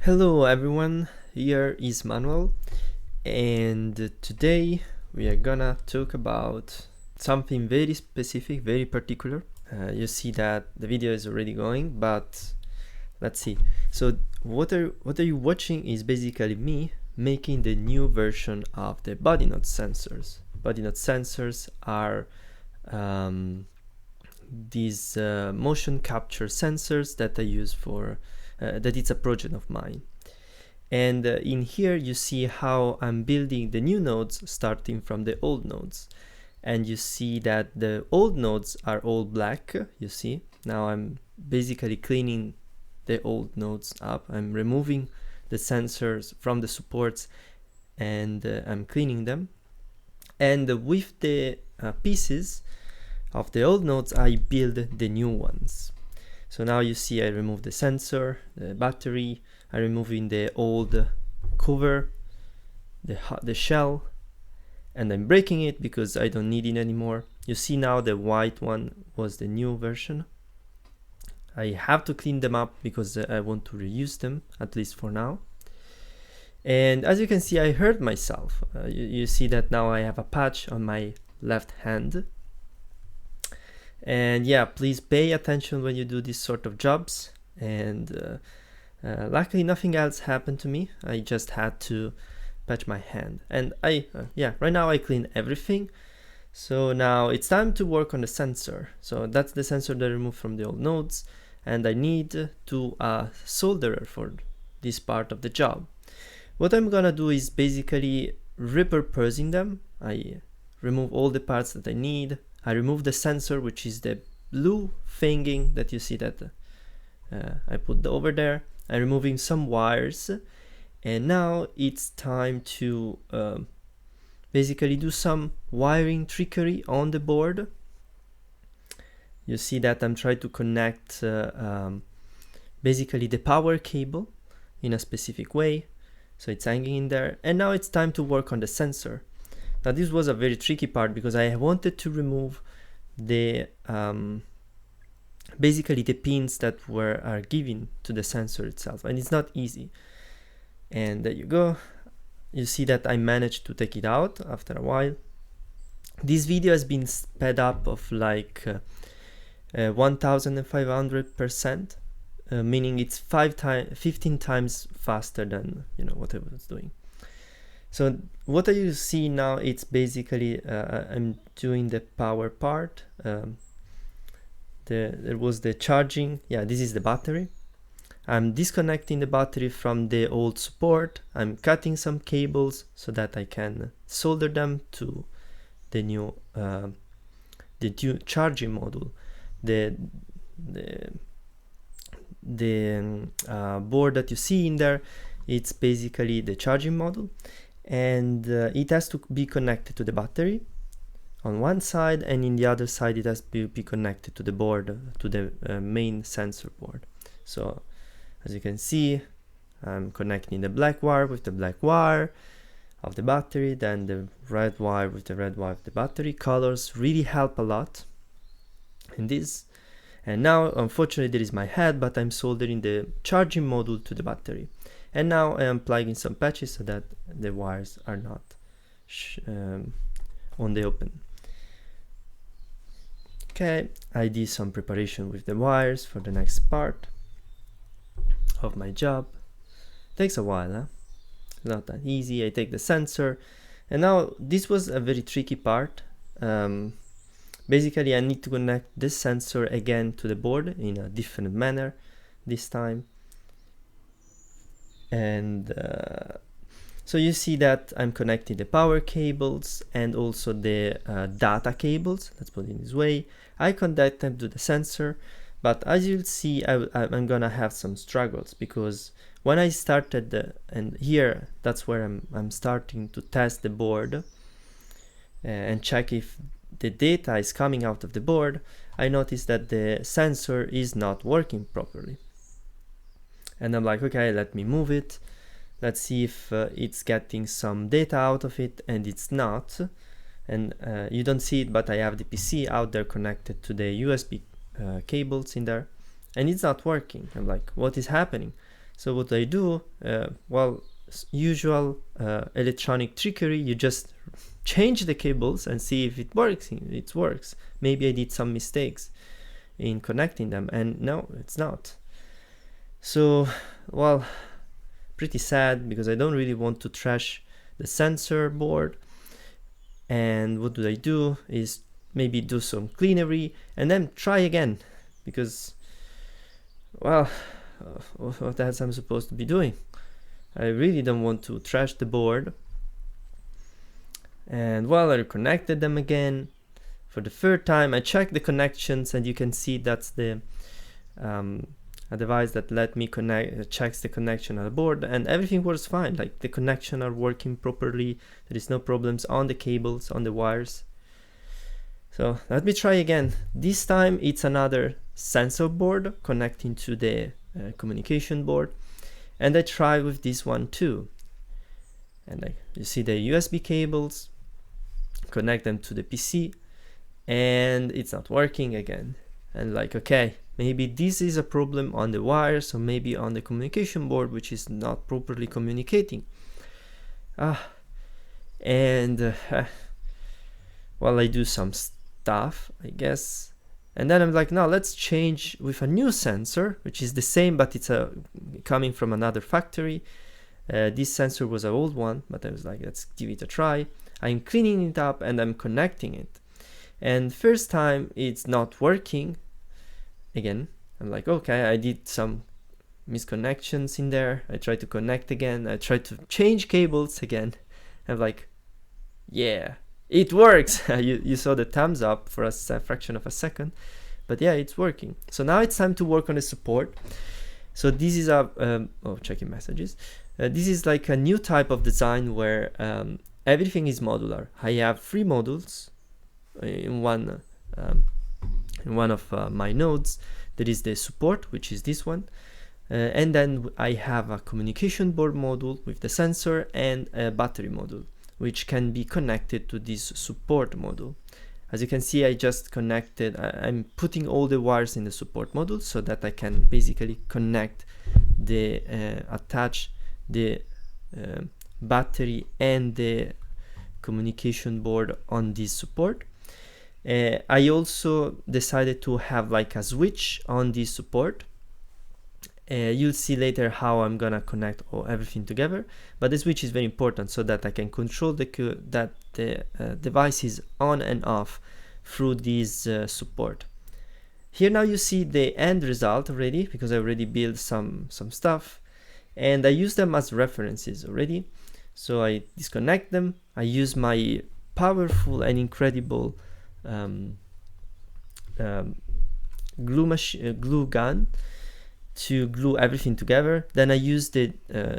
Hello everyone, here is Manuel, and today we are gonna talk about something very specific, very particular. You see that the video is already going, but let's see. So what are you watching is basically me making the new version of the Bodynode sensors. Bodynode sensors are these motion capture sensors that I use for that it's a project of mine. And in here you see how I'm building the new nodes starting from the old nodes. And you see that the old nodes are all black, you see. Now I'm basically cleaning the old nodes up. I'm removing the sensors from the supports and I'm cleaning them. And with the pieces of the old nodes, I build the new ones. So now you see I remove the sensor, the battery, I'm removing the old cover, the shell, and I'm breaking it because I don't need it anymore. You see now the white one was the new version. I have to clean them up because I want to reuse them, at least for now. And as you can see, I hurt myself. You see that now I have a patch on my left hand. And yeah, please pay attention when you do these sort of jobs. And luckily nothing else happened to me. I just had to patch my hand. And right now I clean everything. So now it's time to work on the sensor. So that's the sensor that I removed from the old nodes. And I need to solderer for this part of the job. What I'm gonna do is basically repurposing them. I remove all the parts that I need. I remove the sensor, which is the blue thingy that you see that I put over there. I'm removing some wires, and now it's time to basically do some wiring trickery on the board. You see that I'm trying to connect basically the power cable in a specific way, so it's hanging in there. And now it's time to work on the sensor. Now this was a very tricky part because I wanted to remove the basically the pins that are given to the sensor itself, and it's not easy. And there you go. You see that I managed to take it out after a while. This video has been sped up of like 1500%, meaning it's 15 times faster than what I was doing. So what you see now, it's basically I'm doing the power part. There was the charging. Yeah, this is the battery. I'm disconnecting the battery from the old support. I'm cutting some cables so that I can solder them to the new charging module. The board that you see in there, it's basically the charging module. And it has to be connected to the battery on one side, and in the other side it has to be connected to the board, to the main sensor board. So as you can see, I'm connecting the black wire with the black wire of the battery, then the red wire with the red wire of the battery. Colors really help a lot in this. And now unfortunately there is my head, but I'm soldering the charging module to the battery. And now I am plugging some patches so that the wires are not on the open. Okay, I did some preparation with the wires for the next part of my job. Takes a while, huh? Not that easy. I take the sensor, and now this was a very tricky part. Basically I need to connect this sensor again to the board in a different manner this time. And so you see that I'm connecting the power cables and also the data cables, let's put it this way. I connect them to the sensor, but as you'll see, I'm gonna have some struggles because when I started and here that's where I'm starting to test the board and check if the data is coming out of the board, I noticed that the sensor is not working properly. And I'm like, okay, let me move it. Let's see if it's getting some data out of it, and it's not. And you don't see it, but I have the PC out there connected to the USB cables in there, and it's not working. I'm like, what is happening? So what I do, well, usual electronic trickery, you just change the cables and see if it works. It works. Maybe I did some mistakes in connecting them, and no, it's not. So, well, pretty sad, because I don't really want to trash the sensor board. And what do I do is maybe do some cleanery and then try again, because, well, what else I'm supposed to be doing? I really don't want to trash the board. And well, I reconnected them again for the third time. I checked the connections, and you can see that's the a device that let me connect, checks the connection on the board, and everything was fine. Like, the connection are working properly. There is no problems on the cables, on the wires. So let me try again. This time it's another sensor board connecting to the communication board, and I try with this one too. And you see the USB cables, connect them to the PC, and it's not working again. And like, okay, maybe this is a problem on the wires, or maybe on the communication board, which is not properly communicating. And well, I do some stuff, I guess, and then I'm like, no, let's change with a new sensor, which is the same, but it's coming from another factory. This sensor was an old one, but I was like, let's give it a try. I'm cleaning it up and I'm connecting it, and first time it's not working. Again, I'm like, okay, I did some misconnections in there. I tried to connect again. I tried to change cables again. I'm like, yeah, it works. You saw the thumbs up for a fraction of a second, but yeah, it's working. So now it's time to work on the support. So this is a checking messages. This is like a new type of design where everything is modular. I have 3 modules in one of my nodes. There is the support, which is this one, and then I have a communication board module with the sensor, and a battery module, which can be connected to this support module. As you can see, I just connected, I'm putting all the wires in the support module so that I can basically connect the attach the battery and the communication board on this support. I also decided to have like a switch on this support. You'll see later how I'm gonna connect everything together, but the switch is very important so that I can control that the device is on and off through this support. Here now you see the end result already, because I already built some stuff, and I use them as references already. So I disconnect them. I use my powerful and incredible glue gun to glue everything together. Then I use the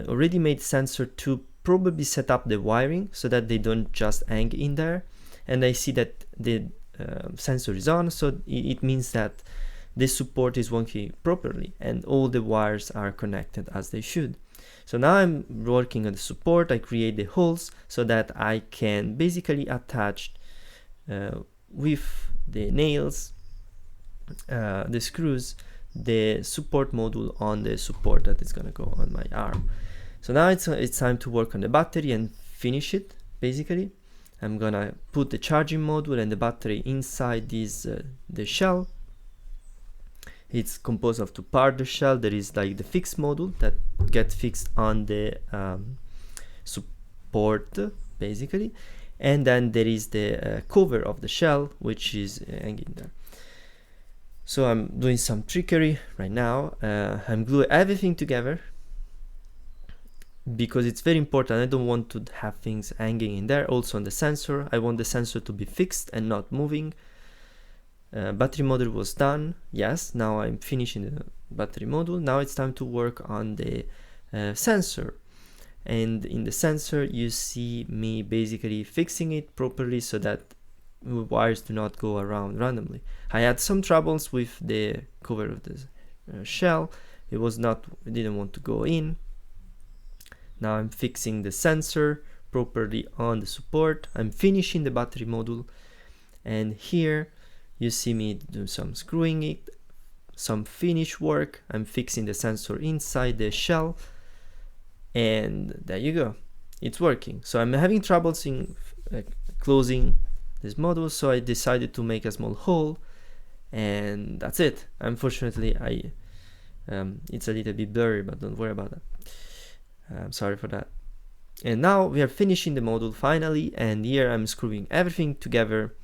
already made sensor to probably set up the wiring so that they don't just hang in there. And I see that the sensor is on, so it means that the support is working properly and all the wires are connected as they should. So now I'm working on the support. I create the holes so that I can basically attach with the nails, the screws, the support module on the support that is gonna go on my arm. So now it's time to work on the battery and finish it. Basically, I'm gonna put the charging module and the battery inside this the shell. It's composed of 2 parts. The shell, there is like the fixed module that gets fixed on the support basically, and then there is the cover of the shell, which is hanging there. So I'm doing some trickery right now. I'm gluing everything together because it's very important. I don't want to have things hanging in there. Also on the sensor, I want the sensor to be fixed and not moving. Battery module was done. Yes, now I'm finishing the battery module. Now it's time to work on the sensor. And in the sensor, you see me basically fixing it properly so that wires do not go around randomly. I had some troubles with the cover of the shell. It didn't want to go in. Now I'm fixing the sensor properly on the support. I'm finishing the battery module, and here you see me do some screwing it some finish work. I'm fixing the sensor inside the shell, and there you go, it's working. So I'm having troubles in closing this module, so I decided to make a small hole, and that's it. Unfortunately, it's a little bit blurry, but don't worry about that. I'm sorry for that. And now we are finishing the module finally, and here I'm screwing everything together.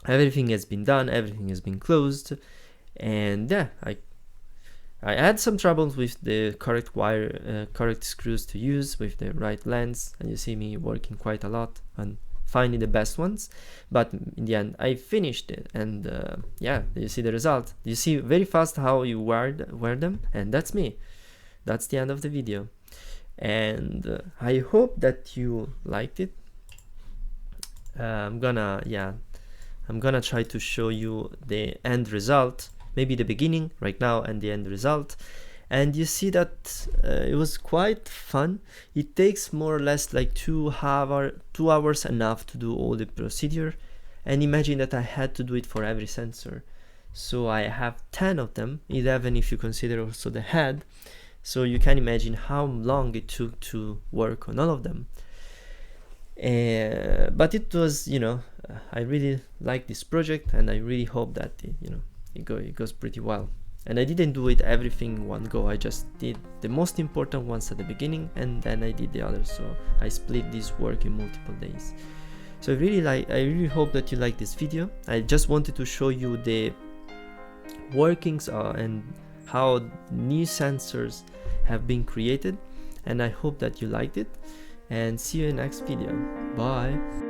Everything has been done, everything has been closed, and yeah, I had some troubles with the correct wire, correct screws to use with the right lengths, and you see me working quite a lot on finding the best ones, but in the end I finished it, and yeah, you see the result. You see very fast how you wear them, and that's me. That's the end of the video, and I hope that you liked it. I'm gonna try to show you the end result, maybe the beginning right now and the end result. And you see that it was quite fun. It takes more or less like 2 hours enough to do all the procedure. And imagine that I had to do it for every sensor. So I have 10 of them, 11 if you consider also the head. So you can imagine how long it took to work on all of them. But it was, I really like this project, and I really hope that it goes pretty well. And I didn't do it everything in one go. I just did the most important ones at the beginning, and then I did the others. So I split this work in multiple days. So I really hope that you like this video. I just wanted to show you the workings and how new sensors have been created, and I hope that you liked it, and see you in the next video. Bye.